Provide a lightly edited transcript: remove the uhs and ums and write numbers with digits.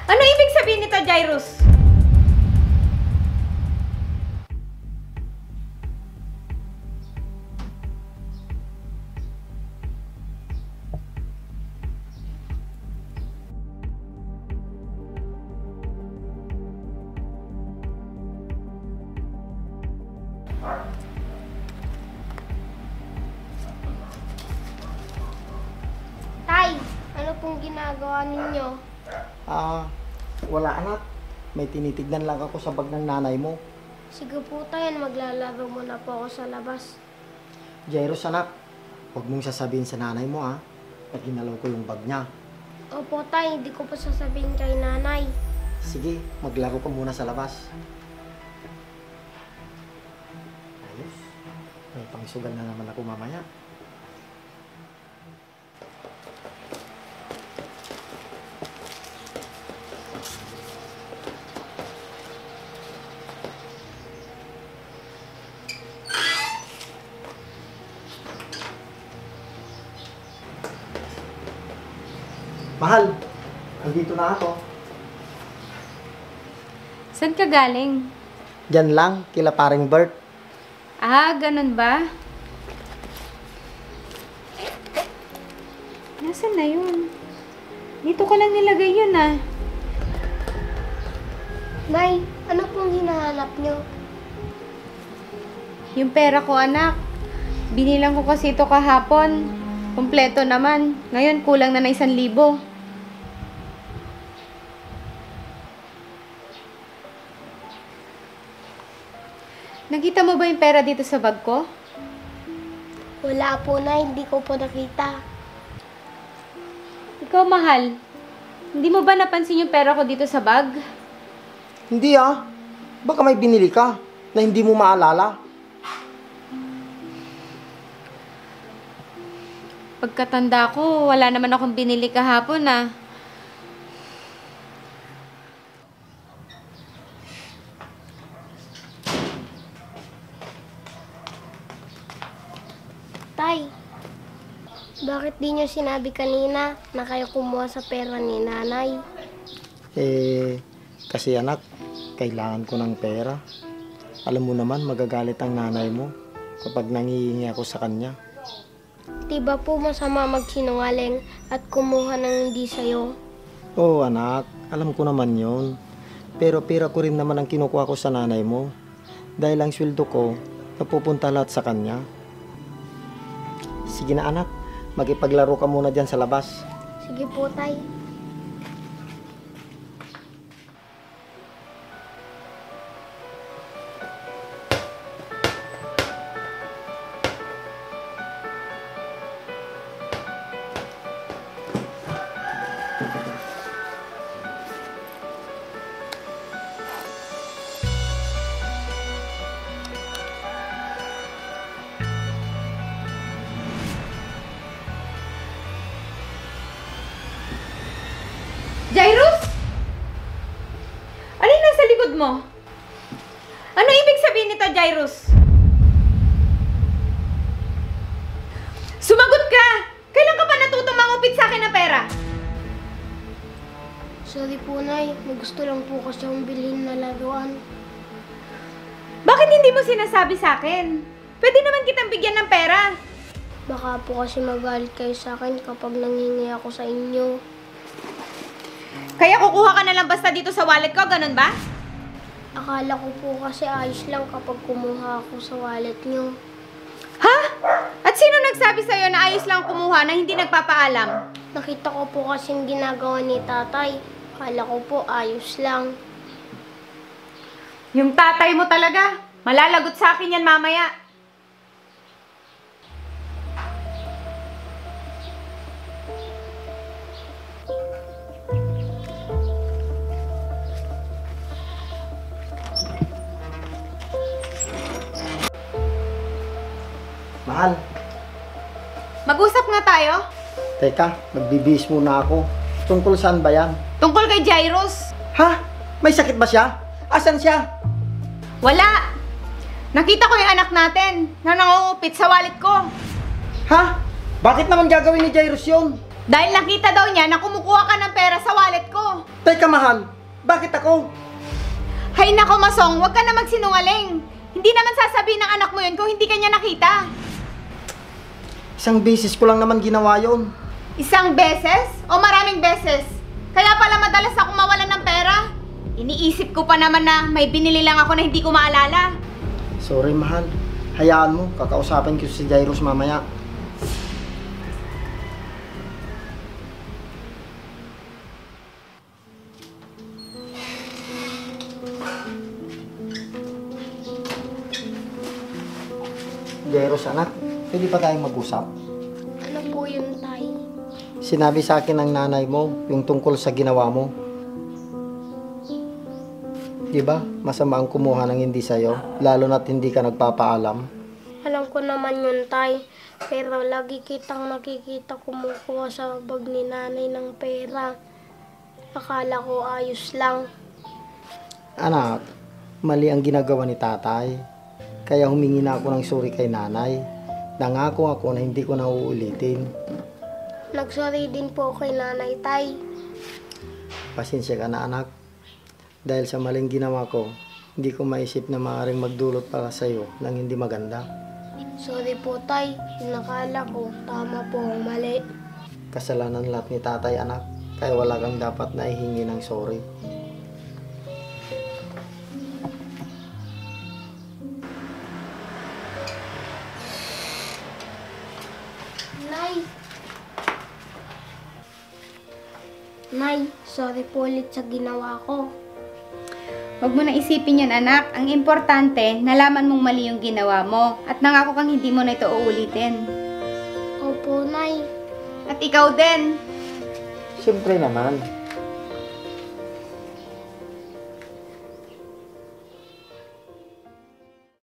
Ano ibig sabihin nito, Jairus? Tay, ano pong ginagawa ninyo? Wala anak. May tinitignan lang ako sa bag ng nanay mo. Sige po tay, maglalaro muna po ako sa labas. Jairus anak, huwag mong sasabihin sa nanay mo na ginalaw ko yung bag niya. Opo tay, hindi ko po sasabihin kay nanay. Sige, maglaro ka muna sa labas. Ayos. May pangsugal na naman ako mamaya. Mahal, andito na ako. Saan ka galing? Diyan lang, kila paring Bert. Ah, ganun ba? Nasaan na yun? Dito ko lang nilagay yun ah. Nay, ano pong hinahanap nyo? Yung pera ko, anak. Binilang ko kasi ito kahapon. Kompleto naman. Ngayon, kulang na 1,000. Nakita mo ba yung pera dito sa bag ko? Wala po na, hindi ko po nakita. Ikaw, mahal. Hindi mo ba napansin yung pera ko dito sa bag? Hindi Baka may binili ka na hindi mo maalala. Pagkatanda ko, wala naman akong binili kahapon ah. Tay, bakit di nyo sinabi kanina na kayo kumuha sa pera ni nanay? Kasi anak, kailangan ko ng pera. Alam mo naman, magagalit ang nanay mo kapag nangihingi ako sa kanya. Di ba po masama magsinungaling at kumuha ng hindi sa'yo? Oo anak, alam ko naman yon. Pero pera ko rin naman ang kinukuha ko sa nanay mo. Dahil ang sweldo ko, napupunta lahat sa kanya. Sige na anak, makipaglaro ka muna dyan sa labas. Sige po, tay. Jairus? Ano yung nasa likod mo? Ano ibig sabihin nito, Jairus? Sumagot ka! Kailan ka pa natutong mangupit sa akin ng pera? Sorry po, nay. May gusto lang po kasi akong bilhin na laruan. Bakit hindi mo sinasabi sa akin? Pwede naman kitang bigyan ng pera. Baka po kasi magalit kayo sa akin kapag nangingi ako sa inyo. Kaya kukuha ka na lang basta dito sa wallet ko, ganun ba? Akala ko po kasi ayos lang kapag kumuha ako sa wallet nyo. Ha? At sino nagsabi sa'yo na ayos lang kumuha na hindi nagpapaalam? Nakita ko po kasing ginagawa ni tatay. Akala ko po ayos lang. Yung tatay mo talaga. Malalagot sa akin yan mamaya. Mahal, Mag-usap nga tayo. teka, magbibihis muna ako. Tungkol saan ba yan? Tungkol kay Jairus. Ha? May sakit ba siya? Asan siya? Wala. Nakita ko yung anak natin na nangungupit sa wallet ko. Ha? Bakit naman gagawin ni Jairus yun? Dahil nakita daw niya na kumukuha ka ng pera sa wallet ko. Teka Teka, mahal. Bakit ako? Hay nako, Masong, huwag ka na magsinungaling. Hindi naman sasabihin ng anak mo yun kung hindi ka niya nakita. Isang beses ko lang naman ginawa yun. Isang beses o maraming beses? Kaya pala madalas ako mawalan ng pera. Iniisip ko pa naman na may binili lang ako na hindi ko maalala. Sorry, mahal. Hayaan mo, kakausapin ko si Jairus mamaya. Jairus, anak, pwede pa tayong mag-usap? Ano po yun, Tay? Sinabi sa akin ng nanay mo yung tungkol sa ginawa mo. Di ba? Masama ang kumuha ng hindi sa'yo, lalo na't hindi ka nagpapaalam. Alam ko naman yun, Tay. Pero lagi kitang nakikita kumukuha sa bag ni nanay ng pera. Akala ko ayos lang. Anak, mali ang ginagawa ni tatay. Kaya humingi na ako ng sorry kay nanay. Nangako ako na hindi ko na uulitin. Nagsorry din po kay nanay, Tay. Pasensya ka na, anak. Dahil sa maling ginawa ko, hindi ko maisip na maaaring magdulot para sa'yo ng hindi maganda. Sorry po, Tay. Nakala ko tama po ang mali. Kasalanan lahat ni tatay, anak. Kaya wala kang dapat na ihingi ng sorry. Nay! Nay, sorry po ulit sa ginawa ko. Huwag mo na isipin yun, anak. Ang importante, nalaman mong mali yung ginawa mo at nangako kang hindi mo na ito uulitin. Opo, Nay. At ikaw din. Siyempre naman,